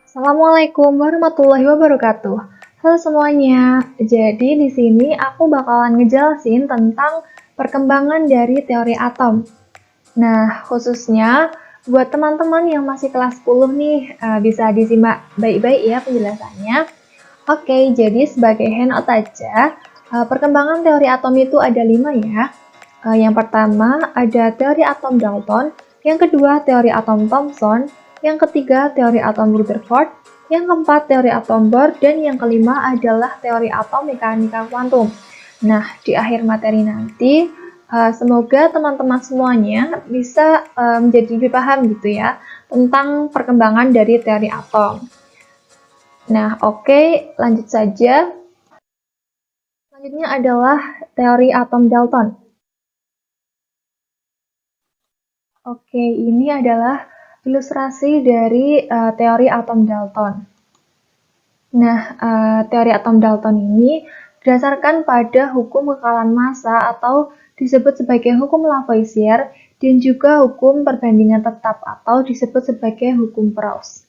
Assalamualaikum warahmatullahi wabarakatuh. Halo semuanya. Jadi di sini aku bakalan ngejelasin tentang perkembangan dari teori atom. Nah, khususnya buat teman-teman yang masih kelas 10 nih, bisa disimak baik-baik ya penjelasannya. Oke, jadi sebagai handout aja, perkembangan teori atom itu ada 5 ya. Yang pertama ada teori atom Dalton, yang kedua teori atom Thomson, yang ketiga teori atom Rutherford, yang keempat teori atom Bohr, dan yang kelima adalah teori atom mekanika kuantum. Nah, di akhir materi nanti, semoga teman-teman semuanya bisa menjadi lebih paham gitu ya, tentang perkembangan dari teori atom. Nah, oke, lanjut saja. Selanjutnya adalah teori atom Dalton. Oke, ini adalah ilustrasi dari teori atom Dalton. Nah, teori atom Dalton ini berdasarkan pada hukum kekalan massa atau disebut sebagai hukum Lavoisier dan juga hukum perbandingan tetap atau disebut sebagai hukum Peirce.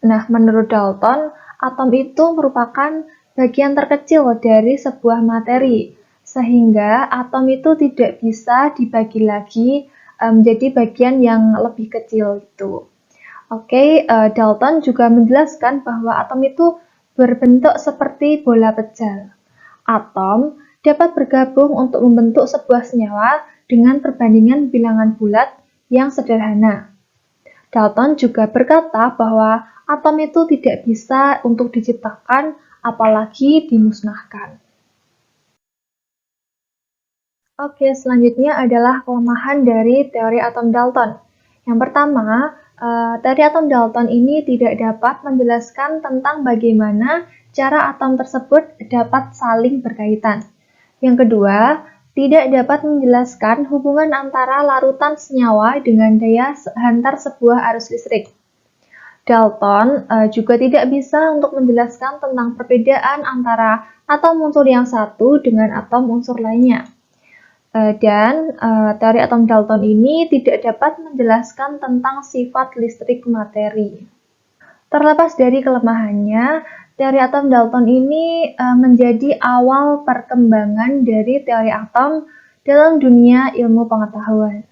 Nah, menurut Dalton, atom itu merupakan bagian terkecil dari sebuah materi, sehingga atom itu tidak bisa dibagi lagi menjadi bagian yang lebih kecil gitu. Oke, Dalton juga menjelaskan bahwa atom itu berbentuk seperti bola pecel. Atom dapat bergabung untuk membentuk sebuah senyawa dengan perbandingan bilangan bulat yang sederhana. Dalton juga berkata bahwa atom itu tidak bisa untuk diciptakan, apalagi dimusnahkan. Oke, selanjutnya adalah kelemahan dari teori atom Dalton. Yang pertama, teori atom Dalton ini tidak dapat menjelaskan tentang bagaimana cara atom tersebut dapat saling berkaitan. Yang kedua, tidak dapat menjelaskan hubungan antara larutan senyawa dengan daya hantar sebuah arus listrik. Dalton juga tidak bisa untuk menjelaskan tentang perbedaan antara atom unsur yang satu dengan atom unsur lainnya. Dan teori atom Dalton ini tidak dapat menjelaskan tentang sifat listrik materi. Terlepas dari kelemahannya, teori atom Dalton ini menjadi awal perkembangan dari teori atom dalam dunia ilmu pengetahuan.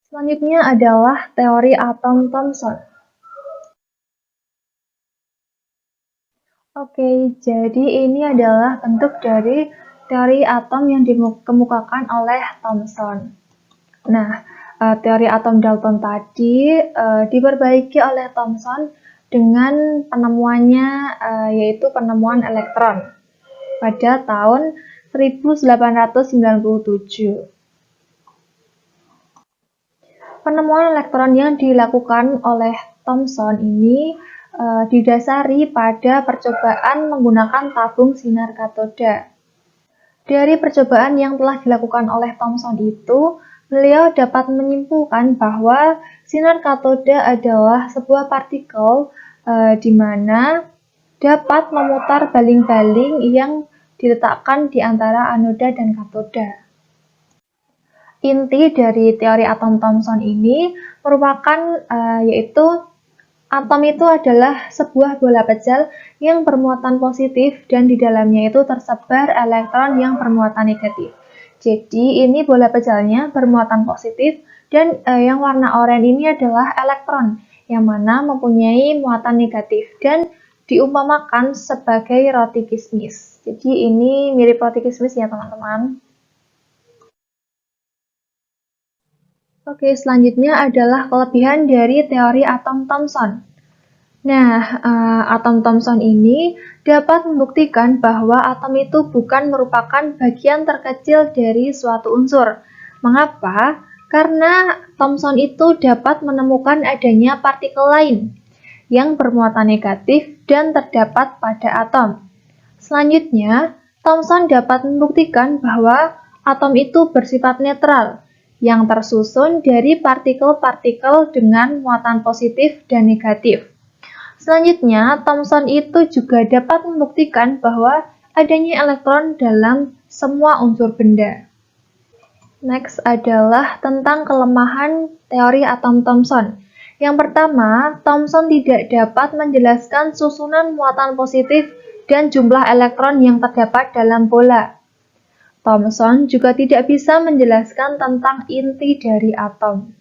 Selanjutnya adalah teori atom Thomson. Oke, jadi ini adalah bentuk dari teori atom yang dikemukakan oleh Thomson. Nah, teori atom Dalton tadi diperbaiki oleh Thomson dengan penemuannya yaitu penemuan elektron pada tahun 1897. Penemuan elektron yang dilakukan oleh Thomson ini didasari pada percobaan menggunakan tabung sinar katoda. Dari percobaan yang telah dilakukan oleh Thomson itu, beliau dapat menyimpulkan bahwa sinar katoda adalah sebuah partikel di mana dapat memutar baling-baling yang diletakkan di antara anoda dan katoda. Inti dari teori atom Thomson ini merupakan yaitu atom itu adalah sebuah bola pecel yang bermuatan positif dan di dalamnya itu tersebar elektron yang bermuatan negatif. Jadi ini bola pecelnya bermuatan positif dan yang warna oranye ini adalah elektron yang mana mempunyai muatan negatif dan diumpamakan sebagai roti kismis. Jadi ini mirip roti kismis ya teman-teman. Oke, selanjutnya adalah kelebihan dari teori atom Thomson. Nah, atom Thomson ini dapat membuktikan bahwa atom itu bukan merupakan bagian terkecil dari suatu unsur. Mengapa? Karena Thomson itu dapat menemukan adanya partikel lain yang bermuatan negatif dan terdapat pada atom. Selanjutnya, Thomson dapat membuktikan bahwa atom itu bersifat netral, yang tersusun dari partikel-partikel dengan muatan positif dan negatif. Selanjutnya, Thomson itu juga dapat membuktikan bahwa adanya elektron dalam semua unsur benda. Next adalah tentang kelemahan teori atom Thomson. Yang pertama, Thomson tidak dapat menjelaskan susunan muatan positif dan jumlah elektron yang terdapat dalam bola. Thomson juga tidak bisa menjelaskan tentang inti dari atom.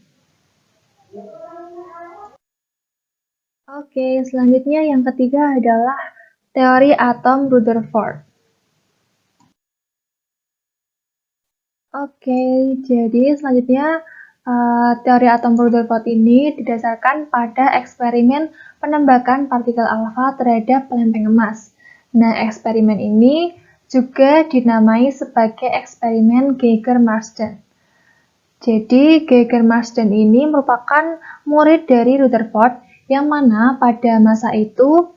Oke, selanjutnya yang ketiga adalah teori atom Rutherford. Oke, jadi selanjutnya teori atom Rutherford ini didasarkan pada eksperimen penembakan partikel alfa terhadap lempeng emas. Nah, eksperimen ini juga dinamai sebagai eksperimen Geiger-Marsden. Jadi, Geiger-Marsden ini merupakan murid dari Rutherford yang mana pada masa itu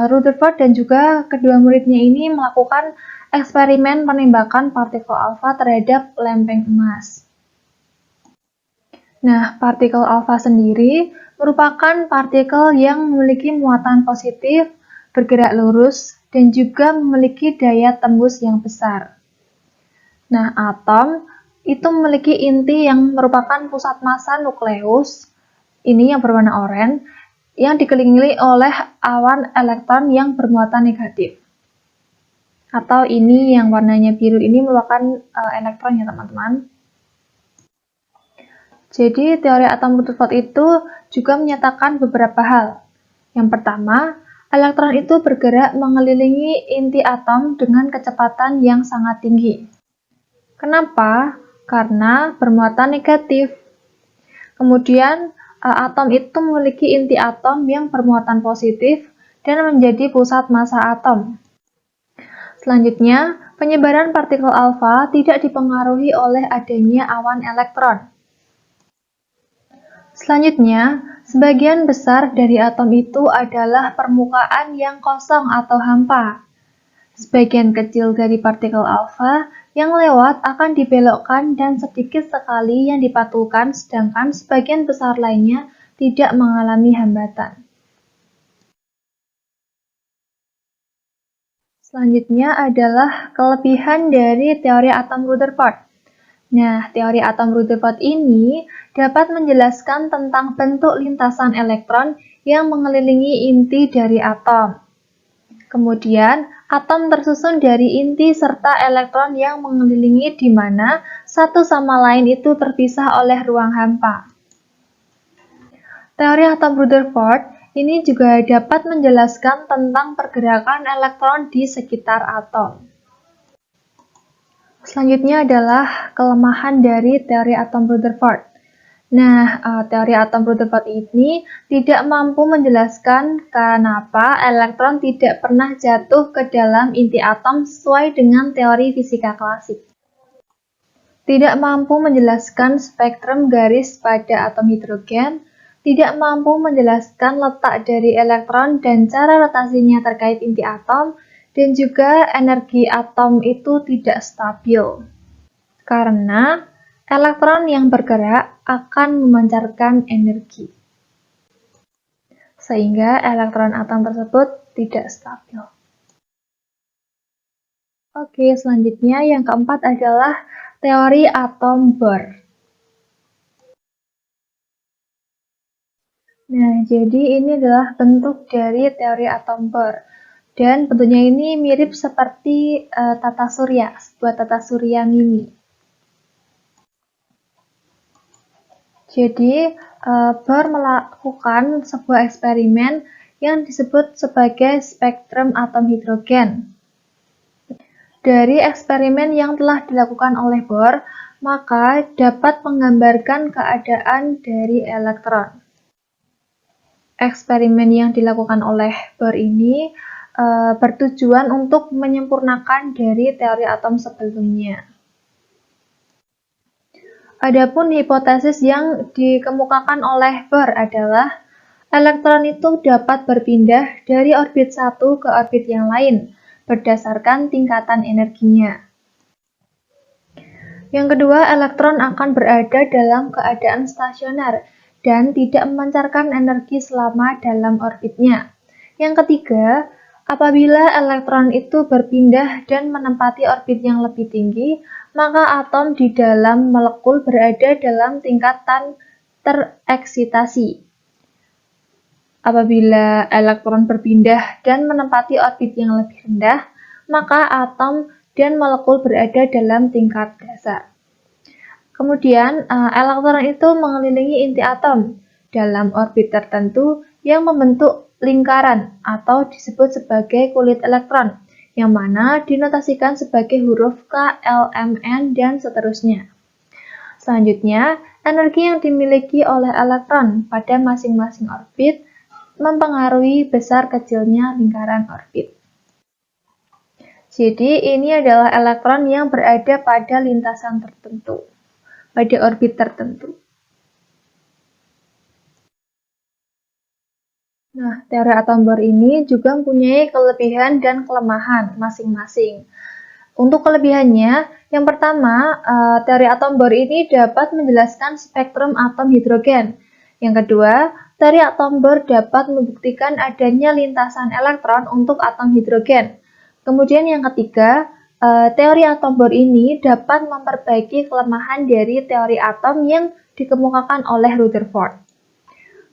Rutherford dan juga kedua muridnya ini melakukan eksperimen penembakan partikel alfa terhadap lempeng emas. Nah, partikel alfa sendiri merupakan partikel yang memiliki muatan positif, bergerak lurus, dan juga memiliki daya tembus yang besar. Nah, atom itu memiliki inti yang merupakan pusat massa nukleus, ini yang berwarna oranye, yang dikelilingi oleh awan elektron yang bermuatan negatif. Atau ini yang warnanya biru ini merupakan elektron ya teman-teman. Jadi teori atom Rutherford itu juga menyatakan beberapa hal. Yang pertama, elektron itu bergerak mengelilingi inti atom dengan kecepatan yang sangat tinggi. Kenapa? Karena bermuatan negatif. Kemudian, atom itu memiliki inti atom yang bermuatan positif dan menjadi pusat massa atom. Selanjutnya, penyebaran partikel alfa tidak dipengaruhi oleh adanya awan elektron. Selanjutnya, sebagian besar dari atom itu adalah permukaan yang kosong atau hampa. Sebagian kecil dari partikel alfa yang lewat akan dibelokkan dan sedikit sekali yang dipantulkan, sedangkan sebagian besar lainnya tidak mengalami hambatan. Selanjutnya adalah kelebihan dari teori atom Rutherford. Nah, teori atom Rutherford ini dapat menjelaskan tentang bentuk lintasan elektron yang mengelilingi inti dari atom. Kemudian, atom tersusun dari inti serta elektron yang mengelilingi di mana satu sama lain itu terpisah oleh ruang hampa. Teori atom Rutherford ini juga dapat menjelaskan tentang pergerakan elektron di sekitar atom. Selanjutnya adalah kelemahan dari teori atom Rutherford. Nah, teori atom Rutherford ini tidak mampu menjelaskan kenapa elektron tidak pernah jatuh ke dalam inti atom sesuai dengan teori fisika klasik. Tidak mampu menjelaskan spektrum garis pada atom hidrogen, tidak mampu menjelaskan letak dari elektron dan cara rotasinya terkait inti atom, dan juga energi atom itu tidak stabil. Karena elektron yang bergerak akan memancarkan energi. Sehingga elektron atom tersebut tidak stabil. Oke, selanjutnya yang keempat adalah teori atom Bohr. Nah, jadi ini adalah bentuk dari teori atom Bohr. Dan bentuknya ini mirip seperti tata surya, sebuah tata surya mini. Jadi, Bohr melakukan sebuah eksperimen yang disebut sebagai spektrum atom hidrogen. Dari eksperimen yang telah dilakukan oleh Bohr, maka dapat menggambarkan keadaan dari elektron. Eksperimen yang dilakukan oleh Bohr ini bertujuan untuk menyempurnakan dari teori atom sebelumnya. Adapun hipotesis yang dikemukakan oleh Bohr adalah elektron itu dapat berpindah dari orbit satu ke orbit yang lain berdasarkan tingkatan energinya. Yang kedua, elektron akan berada dalam keadaan stasioner dan tidak memancarkan energi selama dalam orbitnya. Yang ketiga, apabila elektron itu berpindah dan menempati orbit yang lebih tinggi, maka atom di dalam molekul berada dalam tingkatan tereksitasi. Apabila elektron berpindah dan menempati orbit yang lebih rendah, maka atom dan molekul berada dalam tingkat dasar. Kemudian, elektron itu mengelilingi inti atom dalam orbit tertentu yang membentuk lingkaran atau disebut sebagai kulit elektron, yang mana dinotasikan sebagai huruf K, L, M, N, dan seterusnya. Selanjutnya, energi yang dimiliki oleh elektron pada masing-masing orbit mempengaruhi besar kecilnya lingkaran orbit. Jadi, ini adalah elektron yang berada pada lintasan tertentu, pada orbit tertentu. Nah, teori atom Bohr ini juga mempunyai kelebihan dan kelemahan masing-masing. Untuk kelebihannya, yang pertama, teori atom Bohr ini dapat menjelaskan spektrum atom hidrogen. Yang kedua, teori atom Bohr dapat membuktikan adanya lintasan elektron untuk atom hidrogen. Kemudian yang ketiga, teori atom Bohr ini dapat memperbaiki kelemahan dari teori atom yang dikemukakan oleh Rutherford.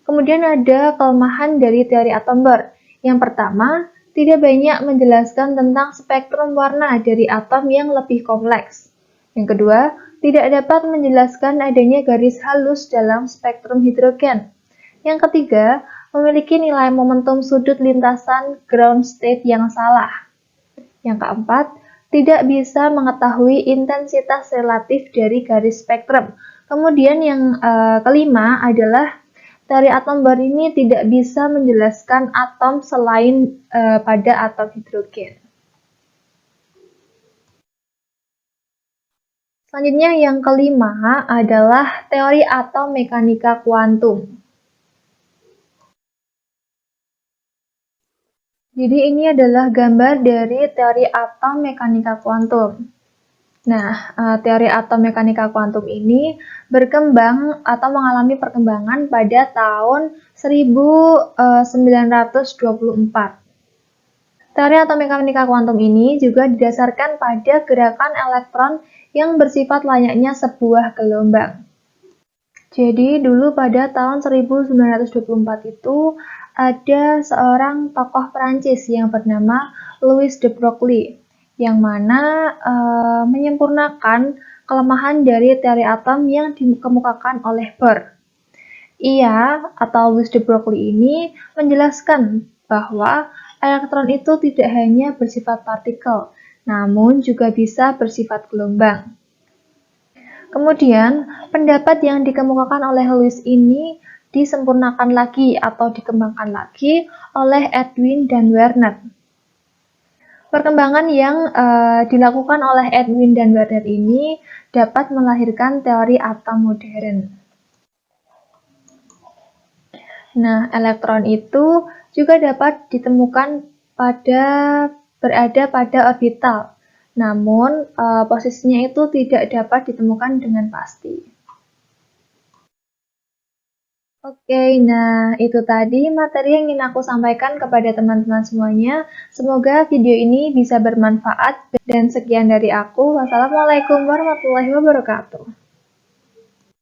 Kemudian ada kelemahan dari teori atom Bohr. Yang pertama, tidak banyak menjelaskan tentang spektrum warna dari atom yang lebih kompleks. Yang kedua, tidak dapat menjelaskan adanya garis halus dalam spektrum hidrogen. Yang ketiga, memiliki nilai momentum sudut lintasan ground state yang salah. Yang keempat, tidak bisa mengetahui intensitas relatif dari garis spektrum. Kemudian yang kelima adalah teori atom Bohr ini tidak bisa menjelaskan atom selain pada atom hidrogen. Selanjutnya yang kelima adalah teori atom mekanika kuantum. Jadi ini adalah gambar dari teori atom mekanika kuantum. Nah, teori atom mekanika kuantum ini berkembang atau mengalami perkembangan pada tahun 1924. Teori atom mekanika kuantum ini juga didasarkan pada gerakan elektron yang bersifat layaknya sebuah gelombang. Jadi dulu pada tahun 1924 itu ada seorang tokoh Perancis yang bernama Louis de Broglie, yang mana menyempurnakan kelemahan dari teori atom yang dikemukakan oleh Bohr. Ia atau Louis de Broglie ini menjelaskan bahwa elektron itu tidak hanya bersifat partikel, namun juga bisa bersifat gelombang. Kemudian, pendapat yang dikemukakan oleh Louis ini disempurnakan lagi atau dikembangkan lagi oleh Edwin dan Werner. Perkembangan yang dilakukan oleh Edwin dan Werner ini dapat melahirkan teori atom modern. Nah, elektron itu juga dapat ditemukan berada pada orbital. Namun, posisinya itu tidak dapat ditemukan dengan pasti. Oke, nah itu tadi materi yang ingin aku sampaikan kepada teman-teman semuanya. Semoga video ini bisa bermanfaat dan sekian dari aku. Wassalamualaikum warahmatullahi wabarakatuh.